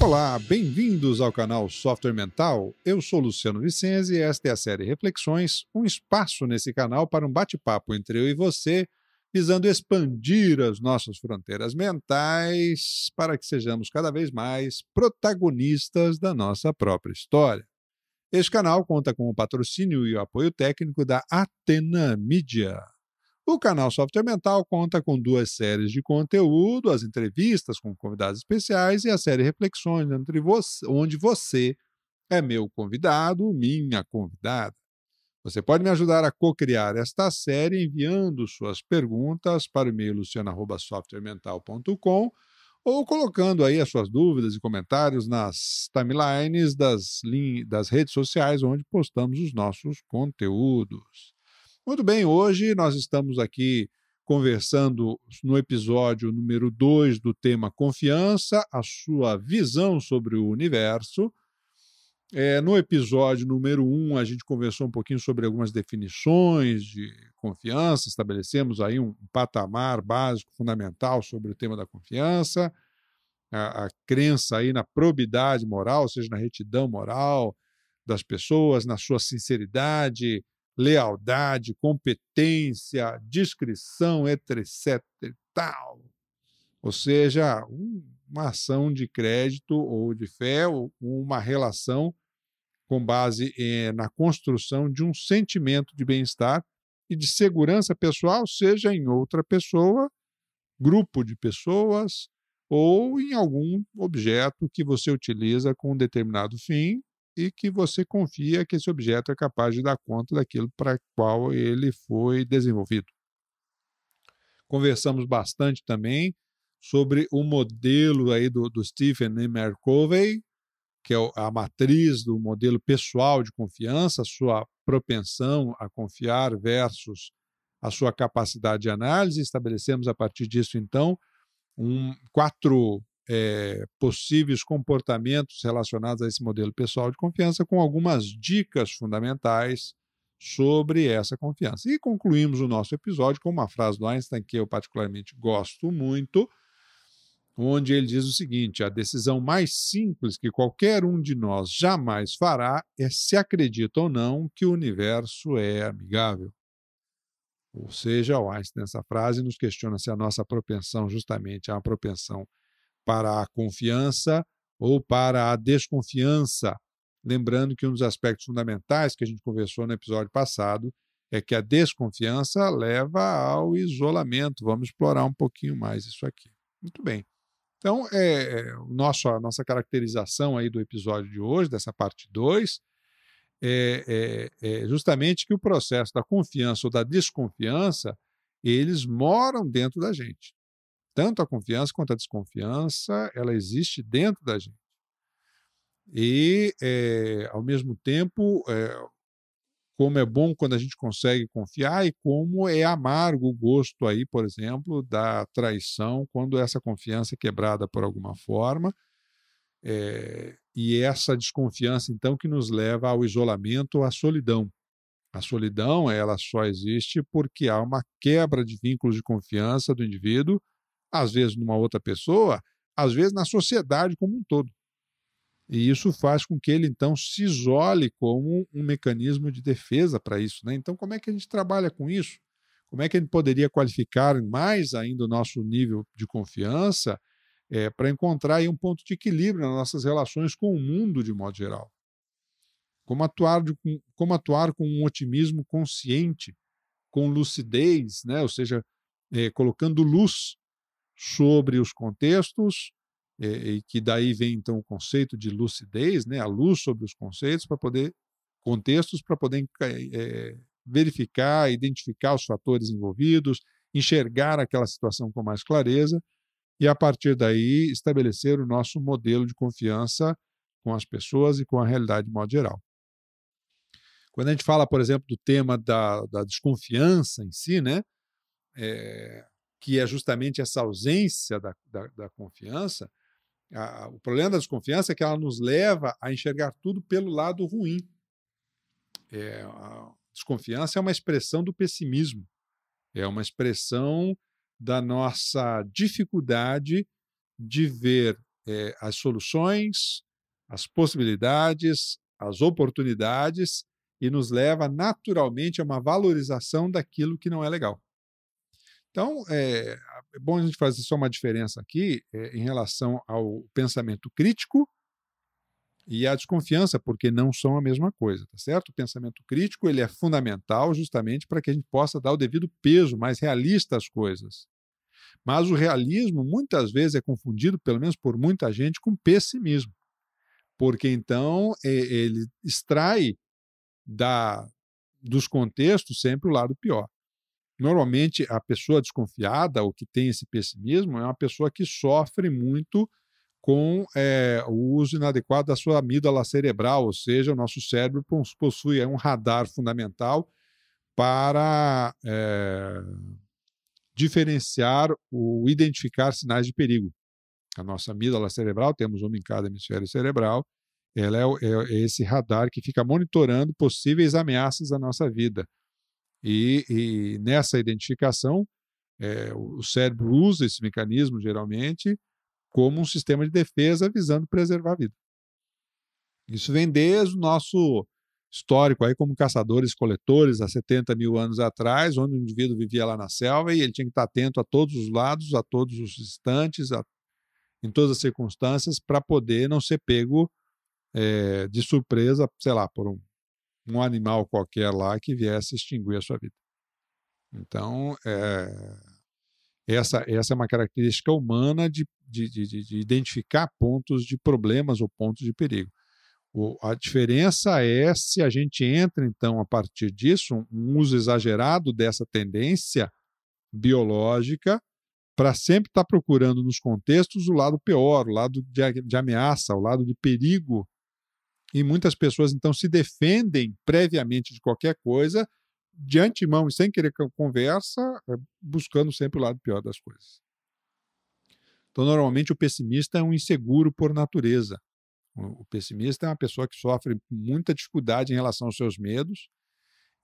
Olá, bem-vindos ao canal Software Mental. Eu sou Luciano Vicenzi e esta é a série Reflexões, um espaço nesse canal para um bate-papo entre eu e você, visando expandir as nossas fronteiras mentais para que sejamos cada vez mais protagonistas da nossa própria história. Este canal conta com o patrocínio e o apoio técnico da Atena Media. O canal Software Mental conta com 2 séries de conteúdo, as entrevistas com convidados especiais e a série Reflexões, onde você é meu convidado, minha convidada. Você pode me ajudar a co-criar esta série enviando suas perguntas para o e-mail luciano@softwaremental.com ou colocando aí as suas dúvidas e comentários nas timelines das redes sociais onde postamos os nossos conteúdos. Muito bem, hoje nós estamos aqui conversando no episódio número 2 do tema Confiança, a sua visão sobre o universo. No episódio número 1, a gente conversou um pouquinho sobre algumas definições de confiança, estabelecemos aí um patamar básico, fundamental sobre o tema da confiança, a crença aí na probidade moral, ou seja, na retidão moral das pessoas, na sua sinceridade, lealdade, competência, discrição, etc. e tal. Ou seja, uma ação de crédito ou de fé, ou uma relação com base na construção de um sentimento de bem-estar e de segurança pessoal, seja em outra pessoa, grupo de pessoas ou em algum objeto que você utiliza com um determinado fim e que você confia que esse objeto é capaz de dar conta daquilo para qual ele foi desenvolvido. Conversamos bastante também sobre o modelo aí do Stephen M. Covey, que é a matriz do modelo pessoal de confiança, a sua propensão a confiar versus a sua capacidade de análise. Estabelecemos a partir disso, então, 4 possíveis comportamentos relacionados a esse modelo pessoal de confiança, com algumas dicas fundamentais sobre essa confiança. E concluímos o nosso episódio com uma frase do Einstein que eu particularmente gosto muito, onde ele diz o seguinte: a decisão mais simples que qualquer um de nós jamais fará é se acredita ou não que o universo é amigável. Ou seja, o Einstein, nessa frase, nos questiona se a nossa propensão justamente é uma propensão para a confiança ou para a desconfiança. Lembrando que um dos aspectos fundamentais que a gente conversou no episódio passado é que a desconfiança leva ao isolamento. Vamos explorar um pouquinho mais isso aqui. Muito bem. Então, a nossa caracterização aí do episódio de hoje, dessa parte 2, é justamente que o processo da confiança ou da desconfiança, eles moram dentro da gente. Tanto a confiança quanto a desconfiança, ela existe dentro da gente. E, ao mesmo tempo, como é bom quando a gente consegue confiar e como é amargo o gosto aí, por exemplo, da traição, quando essa confiança é quebrada por alguma forma. E essa desconfiança, então, que nos leva ao isolamento ou à solidão. A solidão, ela só existe porque há uma quebra de vínculos de confiança do indivíduo, às vezes numa outra pessoa, às vezes na sociedade como um todo. E isso faz com que ele, então, se isole como um mecanismo de defesa para isso, né? Então, como é que a gente trabalha com isso? Como é que a gente poderia qualificar mais ainda o nosso nível de confiança para encontrar aí um ponto de equilíbrio nas nossas relações com o mundo de modo geral? Como atuar com um otimismo consciente, com lucidez, né? Ou seja, colocando luz sobre os contextos, e que daí vem então o conceito de lucidez, né? A luz sobre os conceitos contextos para poder verificar, identificar os fatores envolvidos, enxergar aquela situação com mais clareza e a partir daí estabelecer o nosso modelo de confiança com as pessoas e com a realidade de modo geral. Quando a gente fala, por exemplo, do tema da desconfiança em si, né? Que é justamente essa ausência da confiança, o problema da desconfiança é que ela nos leva a enxergar tudo pelo lado ruim. A desconfiança é uma expressão do pessimismo, é uma expressão da nossa dificuldade de ver as soluções, as possibilidades, as oportunidades e nos leva naturalmente a uma valorização daquilo que não é legal. Então, é bom a gente fazer só uma diferença aqui em relação ao pensamento crítico e à desconfiança, porque não são a mesma coisa, tá certo? O pensamento crítico ele é fundamental justamente para que a gente possa dar o devido peso mais realista às coisas. Mas o realismo muitas vezes é confundido, pelo menos por muita gente, com pessimismo, porque então ele extrai dos contextos sempre o lado pior. Normalmente, a pessoa desconfiada, ou que tem esse pessimismo, é uma pessoa que sofre muito com o uso inadequado da sua amígdala cerebral, ou seja, o nosso cérebro possui um radar fundamental para diferenciar ou identificar sinais de perigo. A nossa amígdala cerebral, temos uma em cada hemisfério cerebral, ela é esse radar que fica monitorando possíveis ameaças à nossa vida. E nessa identificação, o cérebro usa esse mecanismo, geralmente, como um sistema de defesa visando preservar a vida. Isso vem desde o nosso histórico aí como caçadores-coletores, há 70 mil anos atrás, onde o indivíduo vivia lá na selva e ele tinha que estar atento a todos os lados, a todos os instantes, em todas as circunstâncias, para poder não ser pego de surpresa, sei lá, por um animal qualquer lá que viesse extinguir a sua vida. Então, essa é uma característica humana de identificar pontos de problemas ou pontos de perigo. A diferença é se a gente entra, então, a partir disso, um uso exagerado dessa tendência biológica para sempre estar procurando nos contextos o lado pior, o lado de ameaça, o lado de perigo. E muitas pessoas, então, se defendem previamente de qualquer coisa, de antemão e sem querer conversa, buscando sempre o lado pior das coisas. Então, normalmente, o pessimista é um inseguro por natureza. O pessimista é uma pessoa que sofre muita dificuldade em relação aos seus medos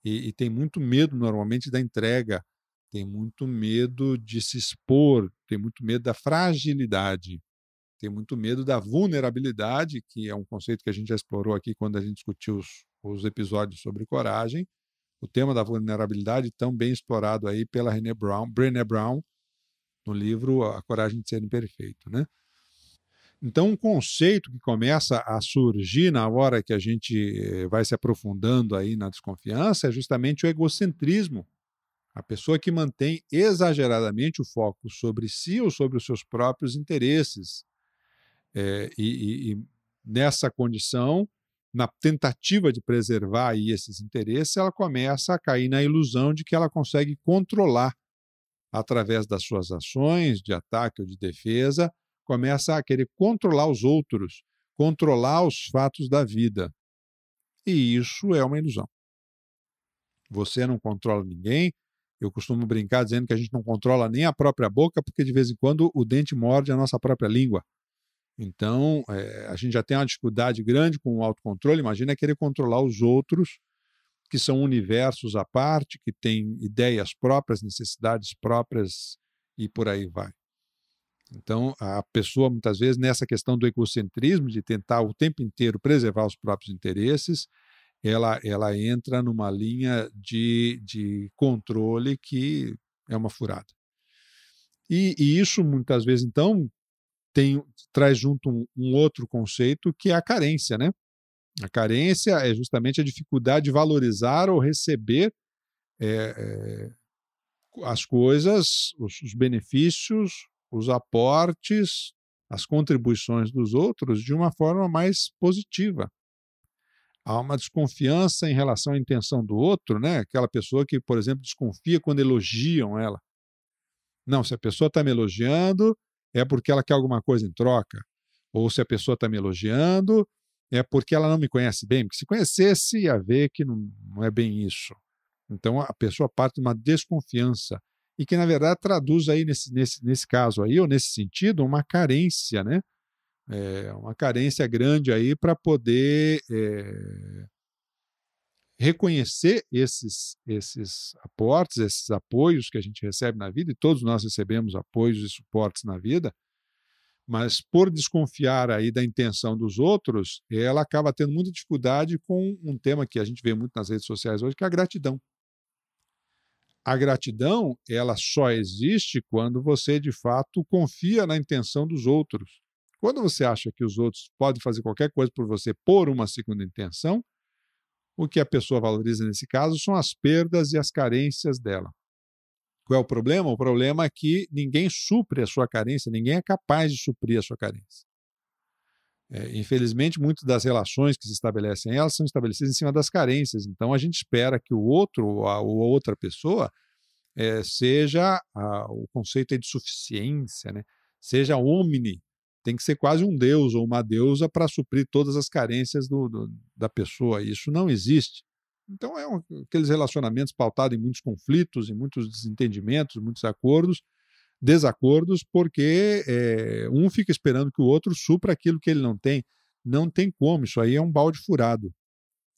e tem muito medo, normalmente, da entrega, tem muito medo de se expor, tem muito medo da fragilidade, tem muito medo da vulnerabilidade, que é um conceito que a gente já explorou aqui quando a gente discutiu os episódios sobre coragem. O tema da vulnerabilidade, tão bem explorado aí pela Brené Brown, no livro A Coragem de Ser Imperfeito, né? Então, um conceito que começa a surgir na hora que a gente vai se aprofundando aí na desconfiança é justamente o egocentrismo. A pessoa que mantém exageradamente o foco sobre si ou sobre os seus próprios interesses. E nessa condição, na tentativa de preservar aí esses interesses, ela começa a cair na ilusão de que ela consegue controlar, através das suas ações de ataque ou de defesa, começa a querer controlar os outros, controlar os fatos da vida. E isso é uma ilusão. Você não controla ninguém. Eu costumo brincar dizendo que a gente não controla nem a própria boca, porque de vez em quando o dente morde a nossa própria língua. Então, a gente já tem uma dificuldade grande com o autocontrole, imagina querer controlar os outros, que são universos à parte, que têm ideias próprias, necessidades próprias e por aí vai. Então, a pessoa, muitas vezes, nessa questão do egocentrismo, de tentar o tempo inteiro preservar os próprios interesses, ela entra numa linha de controle que é uma furada. E isso, muitas vezes, então, traz junto um outro conceito, que é a carência, né? A carência é justamente a dificuldade de valorizar ou receber as coisas, os benefícios, os aportes, as contribuições dos outros de uma forma mais positiva. Há uma desconfiança em relação à intenção do outro, né? Aquela pessoa que, por exemplo, desconfia quando elogiam ela. Não, se a pessoa está me elogiando, é porque ela quer alguma coisa em troca. Ou se a pessoa está me elogiando, é porque ela não me conhece bem. Porque se conhecesse, ia ver que não é bem isso. Então, a pessoa parte de uma desconfiança. E que, na verdade, traduz aí, nesse caso aí, ou nesse sentido, uma carência, né? Uma carência grande aí para poder reconhecer esses aportes, esses apoios que a gente recebe na vida, e todos nós recebemos apoios e suportes na vida, Mas por desconfiar aí da intenção dos outros, ela acaba tendo muita dificuldade com um tema que a gente vê muito nas redes sociais hoje, que é a gratidão. A gratidão, ela só existe quando você, de fato, confia na intenção dos outros. Quando você acha que os outros podem fazer qualquer coisa por você por uma segunda intenção, o que a pessoa valoriza nesse caso são as perdas e as carências dela. Qual é o problema? O problema é que ninguém supre a sua carência, ninguém é capaz de suprir a sua carência. Infelizmente, muitas das relações que se estabelecem, elas são estabelecidas em cima das carências. Então, a gente espera que o outro ou a outra pessoa seja o conceito aí de suficiência, né? Seja omni, tem que ser quase um deus ou uma deusa para suprir todas as carências da pessoa. Isso não existe. Então, aqueles relacionamentos pautados em muitos conflitos, em muitos desentendimentos, muitos desacordos, porque um fica esperando que o outro supra aquilo que ele não tem. Não tem como, isso aí é um balde furado.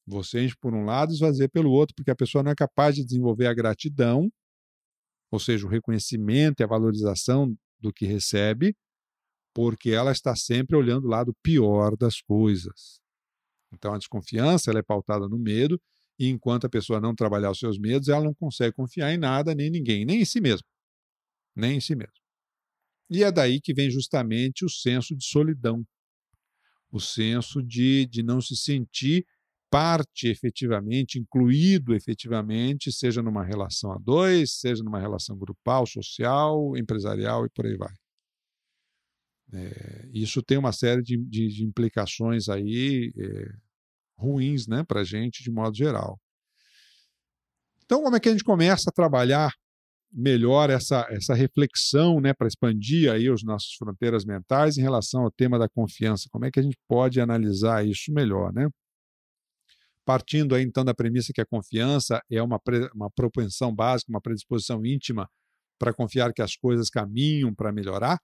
Você enche por um lado e esvazia pelo outro, porque a pessoa não é capaz de desenvolver a gratidão, ou seja, o reconhecimento e a valorização do que recebe, porque ela está sempre olhando o lado pior das coisas. Então, a desconfiança ela é pautada no medo, e enquanto a pessoa não trabalhar os seus medos, ela não consegue confiar em nada, nem em ninguém, nem em si mesmo. Nem em si mesmo. E é daí que vem justamente o senso de solidão, o senso de não se sentir parte efetivamente, incluído efetivamente, seja numa relação a dois, seja numa relação grupal, social, empresarial e por aí vai. Isso tem uma série de implicações aí ruins, né, para a gente de modo geral. Então, como é que a gente começa a trabalhar melhor essa reflexão, né, para expandir aí as nossas fronteiras mentais em relação ao tema da confiança? Como é que a gente pode analisar isso melhor, né? Partindo aí então da premissa que a confiança é uma propensão básica, uma predisposição íntima para confiar que as coisas caminham para melhorar,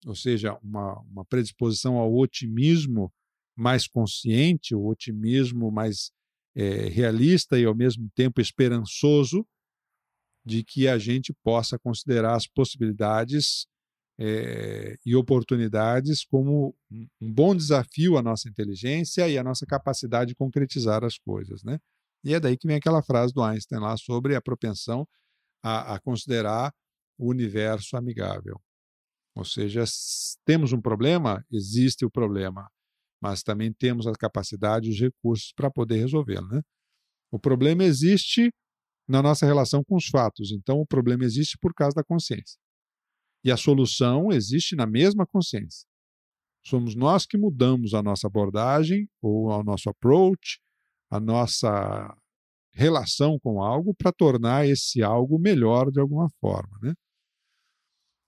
ou seja, uma predisposição ao otimismo mais consciente, o otimismo mais realista e ao mesmo tempo esperançoso, de que a gente possa considerar as possibilidades e oportunidades como um bom desafio à nossa inteligência e à nossa capacidade de concretizar as coisas, né? E é daí que vem aquela frase do Einstein lá sobre a propensão a considerar o universo amigável. Ou seja, temos um problema, existe o problema, mas também temos a capacidade e os recursos para poder resolvê-lo, né? O problema existe na nossa relação com os fatos. Então, o problema existe por causa da consciência. E a solução existe na mesma consciência. Somos nós que mudamos a nossa abordagem, ou o nosso approach, a nossa relação com algo para tornar esse algo melhor de alguma forma, né?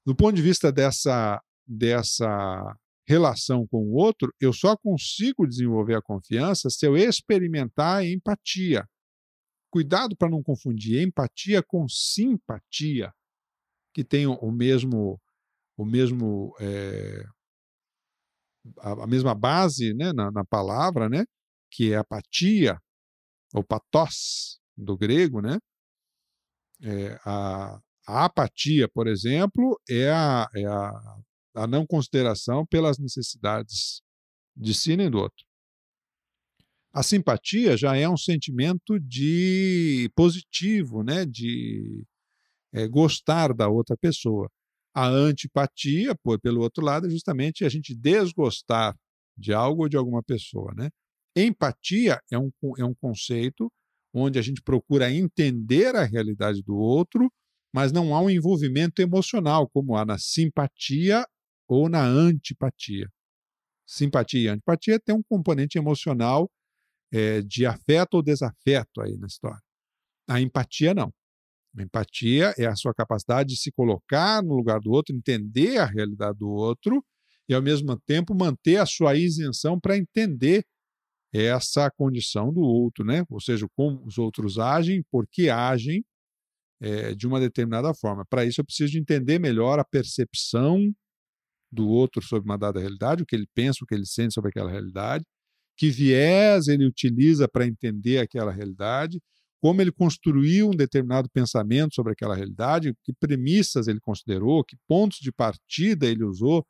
Do ponto de vista dessa relação com o outro, eu só consigo desenvolver a confiança se eu experimentar a empatia. Cuidado para não confundir empatia com simpatia, que tem a mesma base, né, na palavra, né, que é apatia, ou pathos, do grego, né? A apatia, por exemplo, é a não consideração pelas necessidades de si nem do outro. A simpatia já é um sentimento positivo, né, de gostar da outra pessoa. A antipatia, pelo outro lado, é justamente a gente desgostar de algo ou de alguma pessoa, né? Empatia é um conceito onde a gente procura entender a realidade do outro, mas não há um envolvimento emocional, como há na simpatia ou na antipatia. Simpatia e antipatia têm um componente emocional de afeto ou desafeto aí na história. A empatia não. A empatia é a sua capacidade de se colocar no lugar do outro, entender a realidade do outro e, ao mesmo tempo, manter a sua isenção para entender essa condição do outro, né? Ou seja, como os outros agem, por que agem de uma determinada forma. Para isso, eu preciso de entender melhor a percepção do outro sobre uma dada realidade, o que ele pensa, o que ele sente sobre aquela realidade, que viés ele utiliza para entender aquela realidade, como ele construiu um determinado pensamento sobre aquela realidade, que premissas ele considerou, que pontos de partida ele usou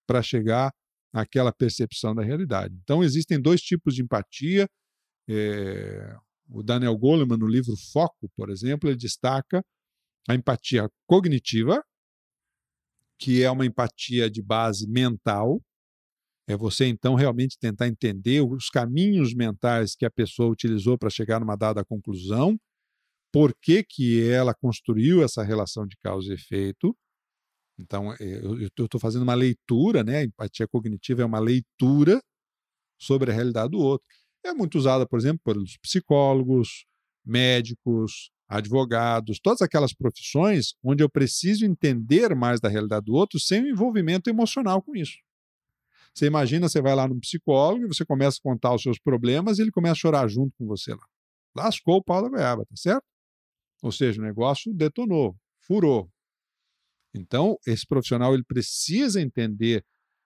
para chegar àquela percepção da realidade. Então, existem dois tipos de empatia. O Daniel Goleman, no livro Foco, por exemplo, ele destaca a empatia cognitiva, que é uma empatia de base mental. É você, então, realmente tentar entender os caminhos mentais que a pessoa utilizou para chegar numa dada conclusão, por que que ela construiu essa relação de causa e efeito. Então, eu estou fazendo uma leitura, né? A empatia cognitiva é uma leitura sobre a realidade do outro. É muito usada, por exemplo, pelos psicólogos, médicos, advogados, todas aquelas profissões onde eu preciso entender mais da realidade do outro sem um envolvimento emocional com isso. Você imagina, você vai lá num psicólogo e você começa a contar os seus problemas e ele começa a chorar junto com você lá. Lascou o pau da goiaba, tá certo? Ou seja, o negócio detonou, furou. Então, esse profissional ele precisa entender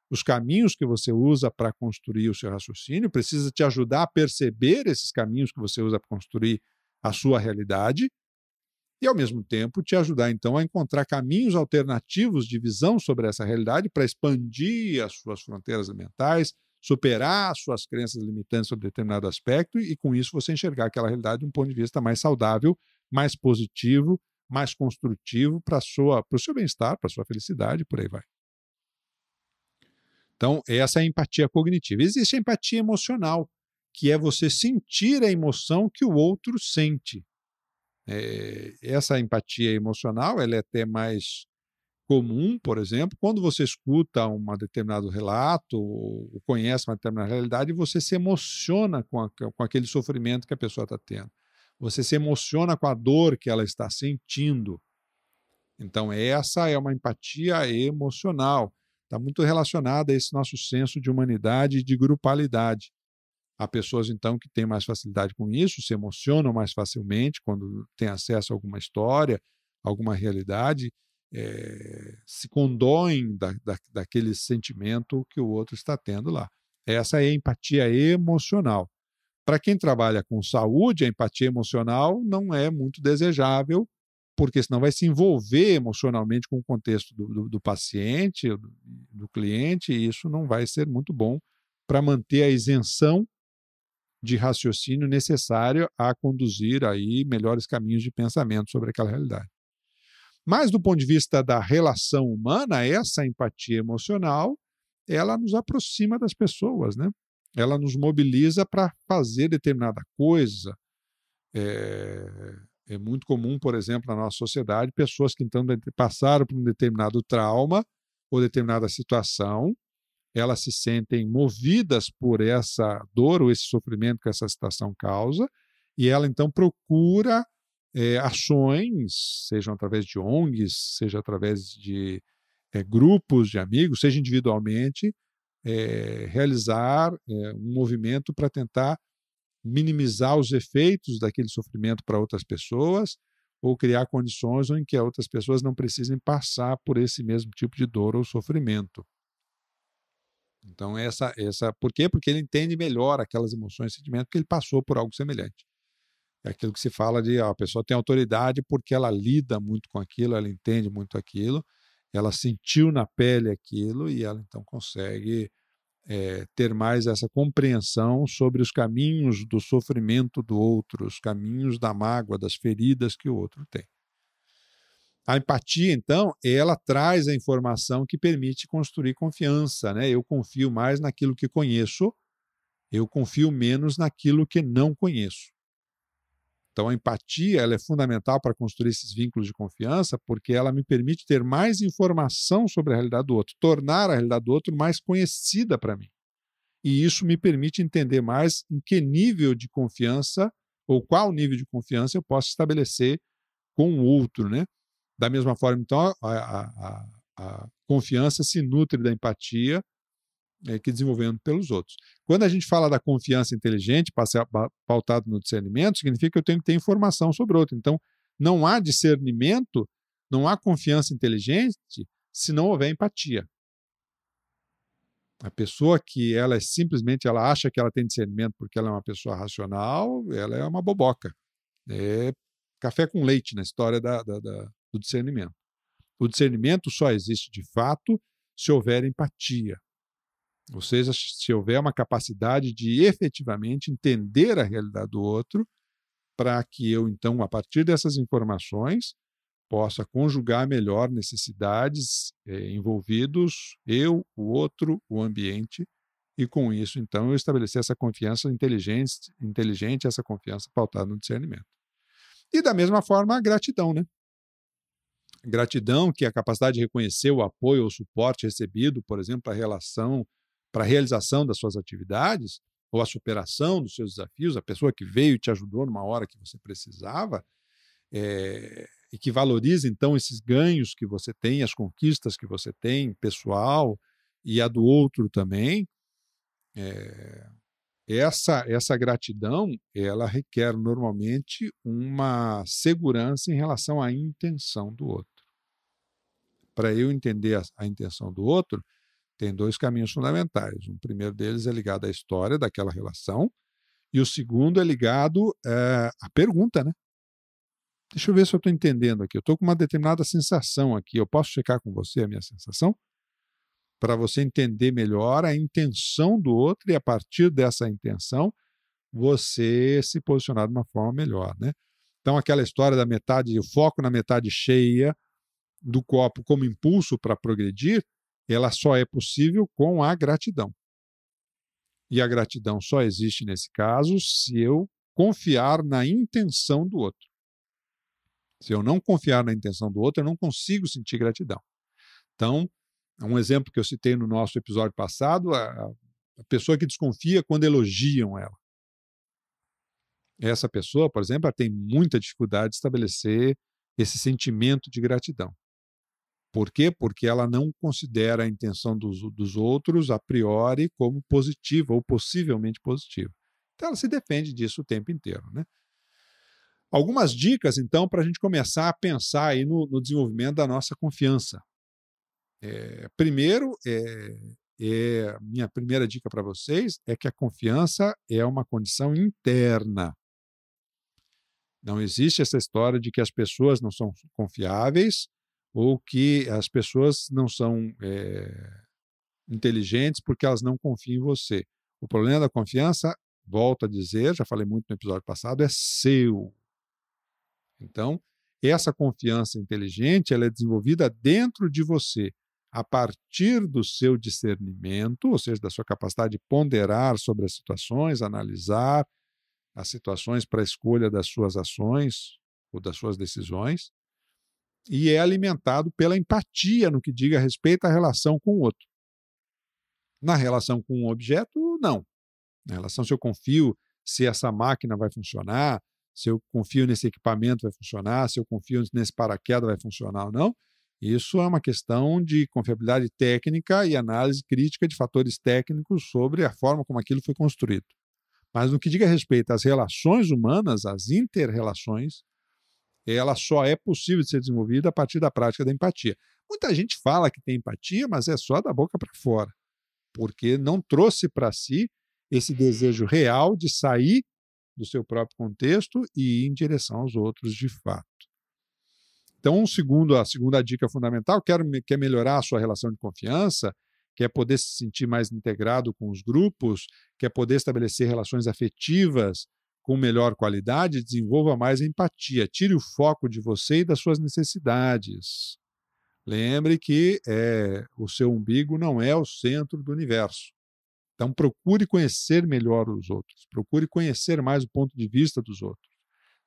os caminhos que você usa para construir o seu raciocínio, precisa te ajudar a perceber esses caminhos que você usa para construir a sua realidade e, ao mesmo tempo, te ajudar, então, a encontrar caminhos alternativos de visão sobre essa realidade para expandir as suas fronteiras mentais, superar as suas crenças limitantes sobre determinado aspecto e, com isso, você enxergar aquela realidade de um ponto de vista mais saudável, mais positivo, mais construtivo para o seu bem-estar, para a sua felicidade, por aí vai. Então, essa é a empatia cognitiva. Existe a empatia emocional, que é você sentir a emoção que o outro sente. Essa empatia emocional ela é até mais comum, por exemplo, quando você escuta um determinado relato ou conhece uma determinada realidade, você se emociona com aquele sofrimento que a pessoa está tendo. Você se emociona com a dor que ela está sentindo. Então, essa é uma empatia emocional. Está muito relacionada a esse nosso senso de humanidade e de grupalidade. Há pessoas, então, que têm mais facilidade com isso, se emocionam mais facilmente quando têm acesso a alguma história, alguma realidade, se condoem daquele sentimento que o outro está tendo lá. Essa é a empatia emocional. Para quem trabalha com saúde, a empatia emocional não é muito desejável, porque senão vai se envolver emocionalmente com o contexto do paciente, do cliente, e isso não vai ser muito bom para manter a isenção de raciocínio necessário a conduzir aí melhores caminhos de pensamento sobre aquela realidade. Mas, do ponto de vista da relação humana, essa empatia emocional, ela nos aproxima das pessoas, né? Ela nos mobiliza para fazer determinada coisa. É muito comum, por exemplo, na nossa sociedade, pessoas que então passaram por um determinado trauma ou determinada situação, elas se sentem movidas por essa dor ou esse sofrimento que essa situação causa, e ela então procura ações, sejam através de ONGs, seja através de grupos de amigos, seja individualmente, realizar um movimento para tentar minimizar os efeitos daquele sofrimento para outras pessoas ou criar condições em que outras pessoas não precisem passar por esse mesmo tipo de dor ou sofrimento. Então, por quê? Porque ele entende melhor aquelas emoções e sentimentos, porque ele passou por algo semelhante. É aquilo que se fala de a pessoa tem autoridade porque ela lida muito com aquilo, ela entende muito aquilo, ela sentiu na pele aquilo e ela então consegue ter mais essa compreensão sobre os caminhos do sofrimento do outro, os caminhos da mágoa, das feridas que o outro tem. A empatia, então, ela traz a informação que permite construir confiança, né? Eu confio mais naquilo que conheço, eu confio menos naquilo que não conheço. Então, a empatia ela é fundamental para construir esses vínculos de confiança, porque ela me permite ter mais informação sobre a realidade do outro, tornar a realidade do outro mais conhecida para mim. E isso me permite entender mais em que nível de confiança, ou qual nível de confiança eu posso estabelecer com o outro, né? Da mesma forma, então, a confiança se nutre da empatia que desenvolvendo pelos outros. Quando a gente fala da confiança inteligente, pautado no discernimento, significa que eu tenho que ter informação sobre o outro. Então, não há discernimento, não há confiança inteligente se não houver empatia. A pessoa que ela simplesmente ela acha que ela tem discernimento porque ela é uma pessoa racional, ela é uma boboca. É café com leite na história do discernimento. O discernimento só existe de fato se houver empatia. Ou seja, se houver uma capacidade de efetivamente entender a realidade do outro, para que eu, então, a partir dessas informações, possa conjugar melhor necessidades envolvidos, eu, o outro, o ambiente, e com isso, então, eu estabelecer essa confiança inteligente, essa confiança pautada no discernimento. E da mesma forma, a gratidão, né? Gratidão, que é a capacidade de reconhecer o apoio ou suporte recebido, por exemplo, para a realização das suas atividades, ou a superação dos seus desafios, a pessoa que veio e te ajudou numa hora que você precisava, e que valoriza, então, esses ganhos que você tem, as conquistas que você tem, pessoal, e a do outro também. Essa gratidão, ela requer normalmente uma segurança em relação à intenção do outro. Para eu entender a intenção do outro, tem dois caminhos fundamentais. O primeiro deles é ligado à história daquela relação, e o segundo é ligado à pergunta, né? Deixa eu ver se eu estou entendendo aqui. Eu estou com uma determinada sensação aqui. Eu posso checar com você a minha sensação? Para você entender melhor a intenção do outro e, a partir dessa intenção, você se posicionar de uma forma melhor, né? Então, aquela história da metade, o foco na metade cheia do copo como impulso para progredir, ela só é possível com a gratidão. E a gratidão só existe nesse caso se eu confiar na intenção do outro. Se eu não confiar na intenção do outro, eu não consigo sentir gratidão. Então, um exemplo que eu citei no nosso episódio passado, a pessoa que desconfia quando elogiam ela. Essa pessoa, por exemplo, ela tem muita dificuldade de estabelecer esse sentimento de gratidão. Por quê? Porque ela não considera a intenção dos outros, a priori, como positiva ou possivelmente positiva. Então, ela se defende disso o tempo inteiro, né? Algumas dicas, então, para a gente começar a pensar aí no desenvolvimento da nossa confiança. Primeiro, minha primeira dica para vocês é que a confiança é uma condição interna. Não existe essa história de que as pessoas não são confiáveis ou que as pessoas não são inteligentes porque elas não confiam em você. O problema da confiança, volto a dizer, já falei muito no episódio passado, é seu. Então, essa confiança inteligente, ela é desenvolvida dentro de você, a partir do seu discernimento, ou seja, da sua capacidade de ponderar sobre as situações, analisar as situações para a escolha das suas ações ou das suas decisões, e é alimentado pela empatia no que diga respeito à relação com o outro. Na relação com um objeto, não. Na relação, se eu confio se essa máquina vai funcionar, se eu confio nesse equipamento vai funcionar, se eu confio nesse paraquedas vai funcionar ou não, isso é uma questão de confiabilidade técnica e análise crítica de fatores técnicos sobre a forma como aquilo foi construído. Mas no que diga respeito às relações humanas, às inter-relações, ela só é possível de ser desenvolvida a partir da prática da empatia. Muita gente fala que tem empatia, mas é só da boca para fora, porque não trouxe para si esse desejo real de sair do seu próprio contexto e ir em direção aos outros de fato. Então, a segunda dica fundamental, quer melhorar a sua relação de confiança, quer poder se sentir mais integrado com os grupos, quer poder estabelecer relações afetivas com melhor qualidade, desenvolva mais a empatia. Tire o foco de você e das suas necessidades. Lembre que o seu umbigo não é o centro do universo. Então, procure conhecer melhor os outros. Procure conhecer mais o ponto de vista dos outros.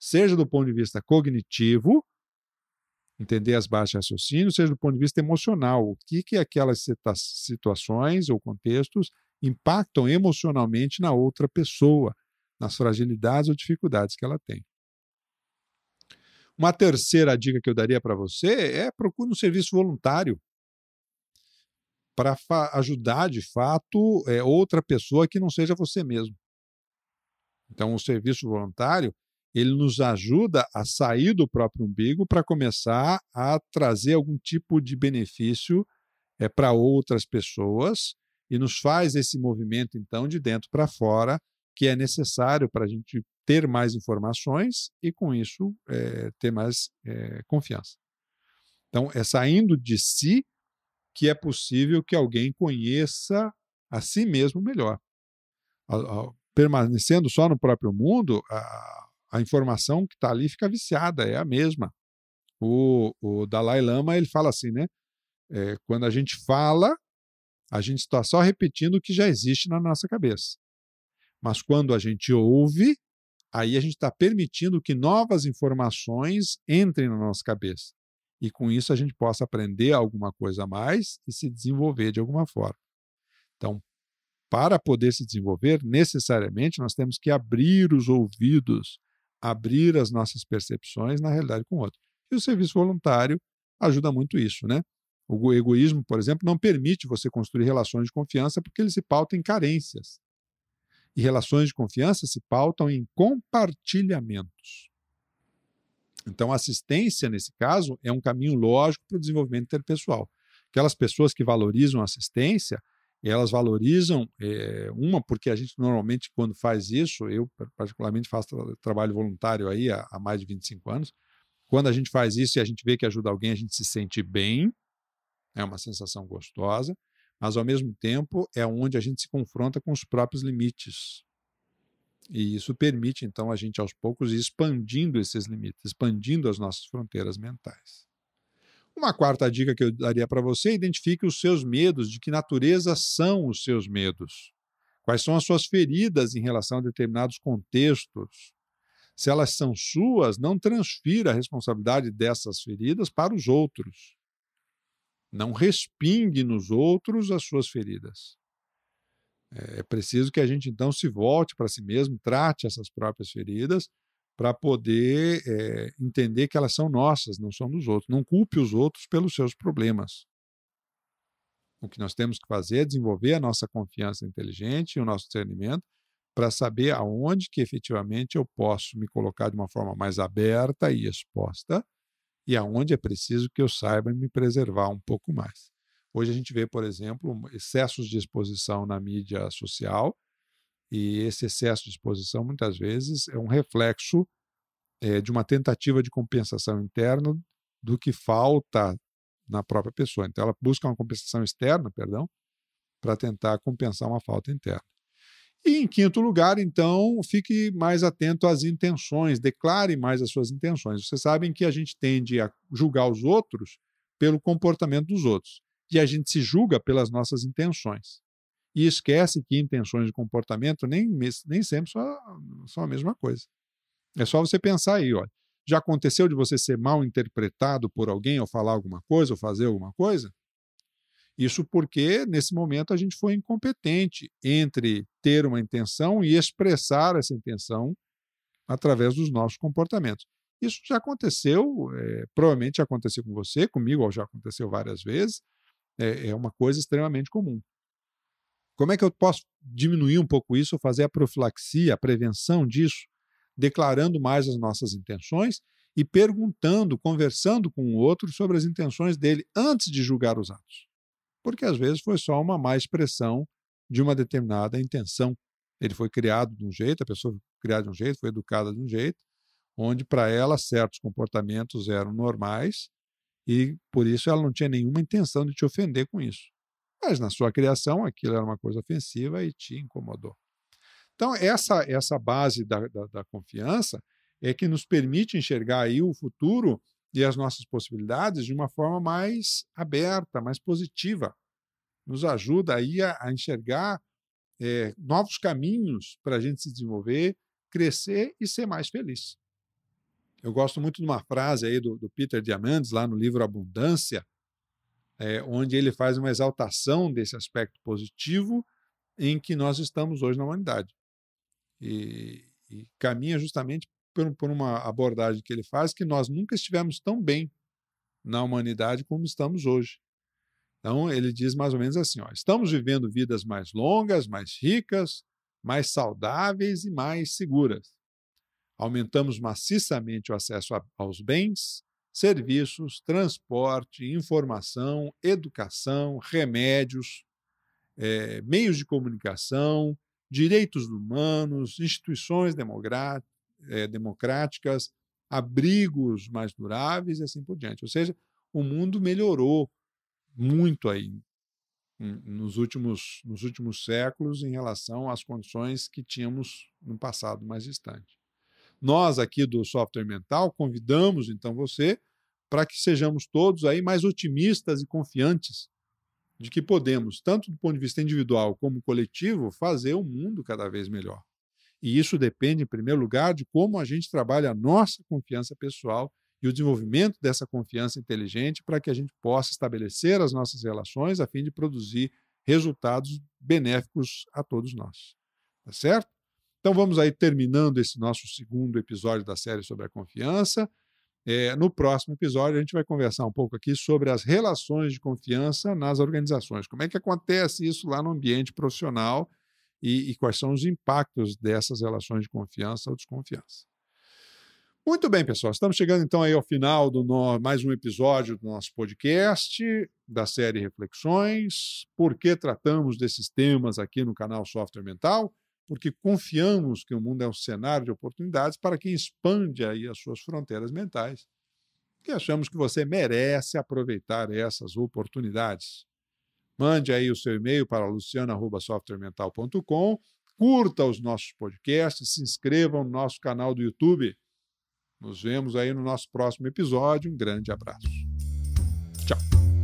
Seja do ponto de vista cognitivo, entender as bases de raciocínio, seja do ponto de vista emocional. O que aquelas situações ou contextos impactam emocionalmente na outra pessoa, nas fragilidades ou dificuldades que ela tem. Uma terceira dica que eu daria para você é procure um serviço voluntário para ajudar, de fato, outra pessoa que não seja você mesmo. Então, o serviço voluntário, ele nos ajuda a sair do próprio umbigo para começar a trazer algum tipo de benefício para outras pessoas e nos faz esse movimento, então, de dentro para fora, que é necessário para a gente ter mais informações e, com isso, ter mais confiança. Então, é saindo de si que é possível que alguém conheça a si mesmo melhor. Permanecendo só no próprio mundo, a informação que está ali fica viciada, é a mesma. O Dalai Lama ele fala assim, né? Quando a gente fala, a gente está só repetindo o que já existe na nossa cabeça. Mas quando a gente ouve, aí a gente está permitindo que novas informações entrem na nossa cabeça. E com isso a gente possa aprender alguma coisa a mais e se desenvolver de alguma forma. Então, para poder se desenvolver, necessariamente nós temos que abrir os ouvidos, abrir as nossas percepções na realidade com o outro. E o serviço voluntário ajuda muito isso, né? O egoísmo, por exemplo, não permite você construir relações de confiança porque ele se pauta em carências. E relações de confiança se pautam em compartilhamentos. Então, a assistência, nesse caso, é um caminho lógico para o desenvolvimento interpessoal. Aquelas pessoas que valorizam a assistência, elas valorizam, porque a gente normalmente, quando faz isso, eu particularmente faço trabalho voluntário aí há mais de 25 anos, quando a gente faz isso e a gente vê que ajuda alguém, a gente se sente bem, é uma sensação gostosa, mas, ao mesmo tempo, é onde a gente se confronta com os próprios limites. E isso permite, então, a gente, aos poucos, ir expandindo esses limites, expandindo as nossas fronteiras mentais. Uma quarta dica que eu daria para você: identifique os seus medos, de que natureza são os seus medos. Quais são as suas feridas em relação a determinados contextos. Se elas são suas, não transfira a responsabilidade dessas feridas para os outros. Não respingue nos outros as suas feridas. É preciso que a gente, então, se volte para si mesmo, trate essas próprias feridas, para poder entender que elas são nossas, não são dos outros. Não culpe os outros pelos seus problemas. O que nós temos que fazer é desenvolver a nossa confiança inteligente e o nosso discernimento para saber aonde que efetivamente eu posso me colocar de uma forma mais aberta e exposta e aonde é preciso que eu saiba me preservar um pouco mais. Hoje a gente vê, por exemplo, excessos de exposição na mídia social, e esse excesso de exposição, muitas vezes, é um reflexo de uma tentativa de compensação interna do que falta na própria pessoa. Então, ela busca uma compensação externa, para tentar compensar uma falta interna. E, em quinto lugar, então, fique mais atento às intenções, declare mais as suas intenções. Vocês sabem que a gente tende a julgar os outros pelo comportamento dos outros, e a gente se julga pelas nossas intenções. E esquece que intenções e comportamento nem sempre são a mesma coisa. É só você pensar aí, olha, já aconteceu de você ser mal interpretado por alguém, ou falar alguma coisa, ou fazer alguma coisa? Isso porque, nesse momento, a gente foi incompetente entre ter uma intenção e expressar essa intenção através dos nossos comportamentos. Isso já aconteceu, provavelmente já aconteceu com você, comigo, ou já aconteceu várias vezes, é uma coisa extremamente comum. Como é que eu posso diminuir um pouco isso, ou fazer a profilaxia, a prevenção disso, declarando mais as nossas intenções e perguntando, conversando com o outro sobre as intenções dele antes de julgar os atos? Porque às vezes foi só uma má expressão de uma determinada intenção. Ele foi criado de um jeito, a pessoa foi criada de um jeito, foi educada de um jeito, onde para ela certos comportamentos eram normais e por isso ela não tinha nenhuma intenção de te ofender com isso. Mas na sua criação aquilo era uma coisa ofensiva e te incomodou. Então essa base da confiança é que nos permite enxergar aí o futuro e as nossas possibilidades de uma forma mais aberta, mais positiva. Nos ajuda aí a enxergar novos caminhos para a gente se desenvolver, crescer e ser mais feliz. Eu gosto muito de uma frase aí do Peter Diamandis, lá no livro Abundância, onde ele faz uma exaltação desse aspecto positivo em que nós estamos hoje na humanidade. E caminha justamente por uma abordagem que ele faz, que nós nunca estivemos tão bem na humanidade como estamos hoje. Então, ele diz mais ou menos assim, ó, estamos vivendo vidas mais longas, mais ricas, mais saudáveis e mais seguras. Aumentamos maciçamente o acesso aos bens, serviços, transporte, informação, educação, remédios, meios de comunicação, direitos humanos, instituições democráticas, abrigos mais duráveis e assim por diante. Ou seja, o mundo melhorou muito aí nos últimos séculos em relação às condições que tínhamos no passado mais distante. Nós aqui do Software Mental convidamos então você para que sejamos todos aí mais otimistas e confiantes de que podemos, tanto do ponto de vista individual como coletivo, fazer o mundo cada vez melhor. E isso depende, em primeiro lugar, de como a gente trabalha a nossa confiança pessoal e o desenvolvimento dessa confiança inteligente para que a gente possa estabelecer as nossas relações a fim de produzir resultados benéficos a todos nós. Tá certo? Então vamos aí terminando esse nosso segundo episódio da série sobre a confiança. No próximo episódio a gente vai conversar um pouco aqui sobre as relações de confiança nas organizações. Como é que acontece isso lá no ambiente profissional e quais são os impactos dessas relações de confiança ou desconfiança. Muito bem, pessoal. Estamos chegando então aí ao final do mais um episódio do nosso podcast, da série Reflexões. Por que tratamos desses temas aqui no canal Software Mental? Porque confiamos que o mundo é um cenário de oportunidades para quem expande aí as suas fronteiras mentais, que achamos que você merece aproveitar essas oportunidades. Mande aí o seu e-mail para luciano@softwaremental.com, curta os nossos podcasts, se inscreva no nosso canal do YouTube. Nos vemos aí no nosso próximo episódio. Um grande abraço. Tchau.